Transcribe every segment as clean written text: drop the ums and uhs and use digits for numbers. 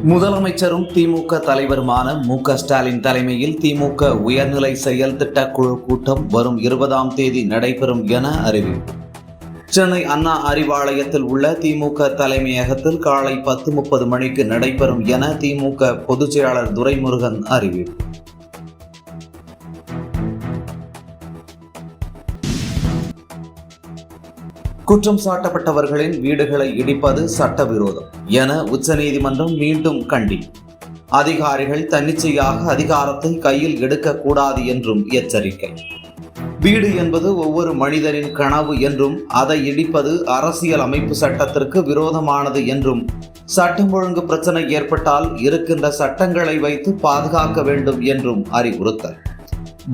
முதலமைச்சரும் திமுக தலைவருமான மு.க. ஸ்டாலின் தலைமையில் திமுக உயர்நிலை செயல் திட்ட குழு கூட்டம் வரும் 20ஆம் தேதி நடைபெறும் என அறிவிப்பு. சென்னை அண்ணா அறிவாலயத்தில் உள்ள திமுக தலைமையகத்தில் காலை 10:30 மணிக்கு நடைபெறும் என திமுக பொதுச் செயலாளர் துரைமுருகன் அறிவிப்பு. குற்றம் சாட்டப்பட்டவர்களின் வீடுகளை இடிப்பது சட்டவிரோதம் என உச்சநீதிமன்றம் மீண்டும் கண்டிப்பு. அதிகாரிகள் தன்னிச்சையாக அதிகாரத்தை கையில் எடுக்கக்கூடாது என்றும் எச்சரிக்கை. வீடு என்பது ஒவ்வொரு மனிதனின் கனவு என்றும் அதை இடிப்பது அரசியல் அமைப்பு சட்டத்திற்கு விரோதமானது என்றும் சட்டம் ஒழுங்கு பிரச்சனை ஏற்பட்டால் இருக்கின்ற சட்டங்களை வைத்து பாதுகாக்க வேண்டும் என்றும் அறிவுறுத்தல்.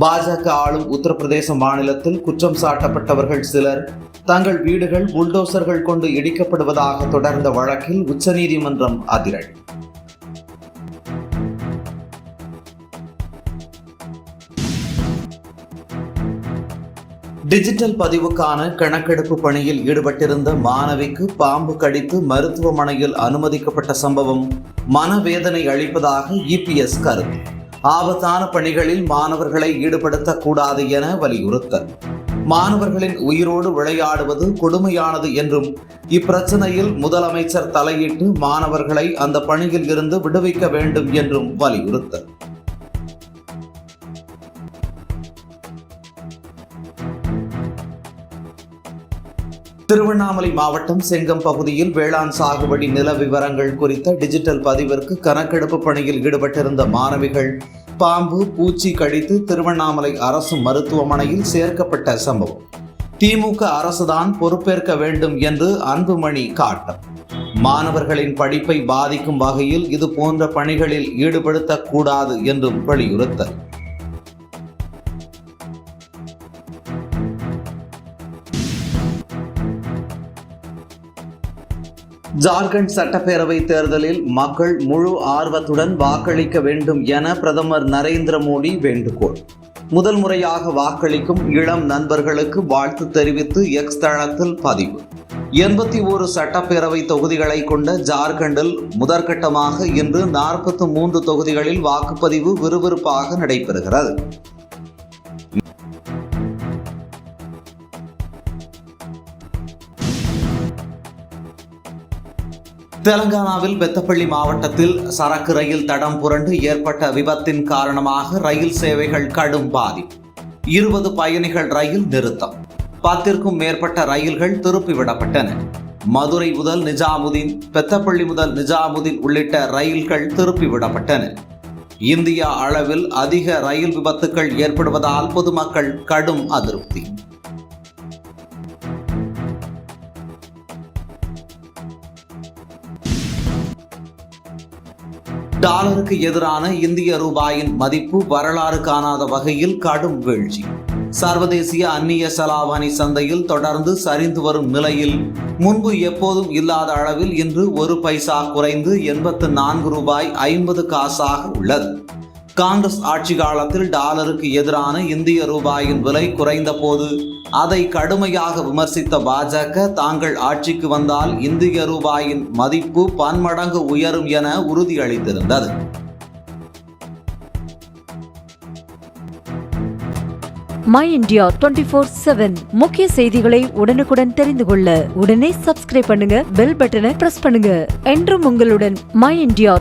பாஜக ஆளும் உத்தரப்பிரதேச மாநிலத்தில் குற்றம் சாட்டப்பட்டவர்கள் சிலர் தங்கள் வீடுகள் புல்டோசர்கள் கொண்டு இடிக்கப்படுவதாக தொடர்ந்த வழக்கில் உச்சநீதிமன்றம் அதிரடி. டிஜிட்டல் பதிவுக்கான கணக்கெடுப்பு பணியில் ஈடுபட்டிருந்த மாணவிக்கு பாம்பு கடித்து மருத்துவமனையில் அனுமதிக்கப்பட்ட சம்பவம் மனவேதனை அளிப்பதாக இபிஎஸ் கருத்து. ஆபத்தான பணிகளில் மாணவர்களை ஈடுபடுத்தக்கூடாது என வலியுறுத்தல். மாணவர்களின் உயிரோடு விளையாடுவது கொடுமையானது என்றும் இப்பிரச்சனையில் முதலமைச்சர் தலையிட்டு மாணவர்களை அந்த பணியில் இருந்து விடுவிக்க வேண்டும் என்றும் வலியுறுத்தல். திருவண்ணாமலை மாவட்டம் செங்கம் பகுதியில் வேளாண் சாகுபடி நில விவரங்கள் குறித்த டிஜிட்டல் பதிவிற்கு கணக்கெடுப்பு பணியில் ஈடுபட்டிருந்த மாணவிகள் பாம்பு பூச்சி கடித்து திருவண்ணாமலை அரசு மருத்துவமனையில் சேர்க்கப்பட்ட சம்பவம். திமுக அரசுதான் பொறுப்பேற்க வேண்டும் என்று அன்புமணி காட்டம். மாணவர்களின் படிப்பை பாதிக்கும் வகையில் இது போன்ற பணிகளில் ஈடுபடுத்தக்கூடாது என்றும் வலியுறுத்தல். ஜார்க்கண்ட் சட்டப்பேரவை தேர்தலில் மக்கள் முழு ஆர்வத்துடன் வாக்களிக்க வேண்டும் என பிரதமர் நரேந்திர மோடி வேண்டுகோள். முதல் முறையாக வாக்களிக்கும் இளம் நண்பர்களுக்கு வாழ்த்து தெரிவித்து எக்ஸ் தளத்தில் பதிவு. 81 சட்டப்பேரவை தொகுதிகளை கொண்ட ஜார்க்கண்டில் முதற்கட்டமாக இன்று 43 தொகுதிகளில் வாக்குப்பதிவு விறுவிறுப்பாக நடைபெறுகிறது. தெலங்கானாவில் பெத்தப்பள்ளி மாவட்டத்தில் சரக்கு ரயில் தடம் புரண்டு ஏற்பட்ட விபத்தின் காரணமாக ரயில் சேவைகள் கடும் பாதிப்பு. 20 பயணிகள் ரயில் நிறுத்தம். 10க்கும் மேற்பட்ட ரயில்கள் திருப்பிவிடப்பட்டன. மதுரை முதல் நிஜாமுதீன், பெத்தப்பள்ளி முதல் நிஜாமுதீன் உள்ளிட்ட ரயில்கள் திருப்பிவிடப்பட்டன. இந்தியா அளவில் அதிக ரயில் விபத்துக்கள் ஏற்படுவதால் பொதுமக்கள் கடும் அதிருப்தி. டாலருக்கு எதிரான இந்திய ரூபாயின் மதிப்பு வரலாறு காணாத வகையில் கடும் வீழ்ச்சி. சர்வதேசிய அந்நிய செலாவணி சந்தையில் தொடர்ந்து சரிந்து வரும் நிலையில் முன்பு எப்போதும் இல்லாத அளவில் இன்று 1 பைசா குறைந்து 84 ரூபாய் 50 காசாக உள்ளது. காங்கிரஸ் ஆட்சி காலத்தில் டாலருக்கு எதிரான இந்திய ரூபாயின் விலை குறைந்த போது அதை கடுமையாக விமர்சித்த பாஜக தாங்கள் ஆட்சிக்கு வந்தால் இந்திய ரூபாயின் மதிப்பு பன்மடங்கு உயரும் என உறுதியளித்திருந்தது. மை இந்தியா 24/7 முக்கிய செய்திகளை உடனுக்குடன் தெரிந்து கொள்ள உடனே சப்ஸ்கிரைப் பண்ணுங்க, பெல் பட்டனை பிரஸ் பண்ணுங்க. என்றும் உங்களுடன் மை இந்தியா.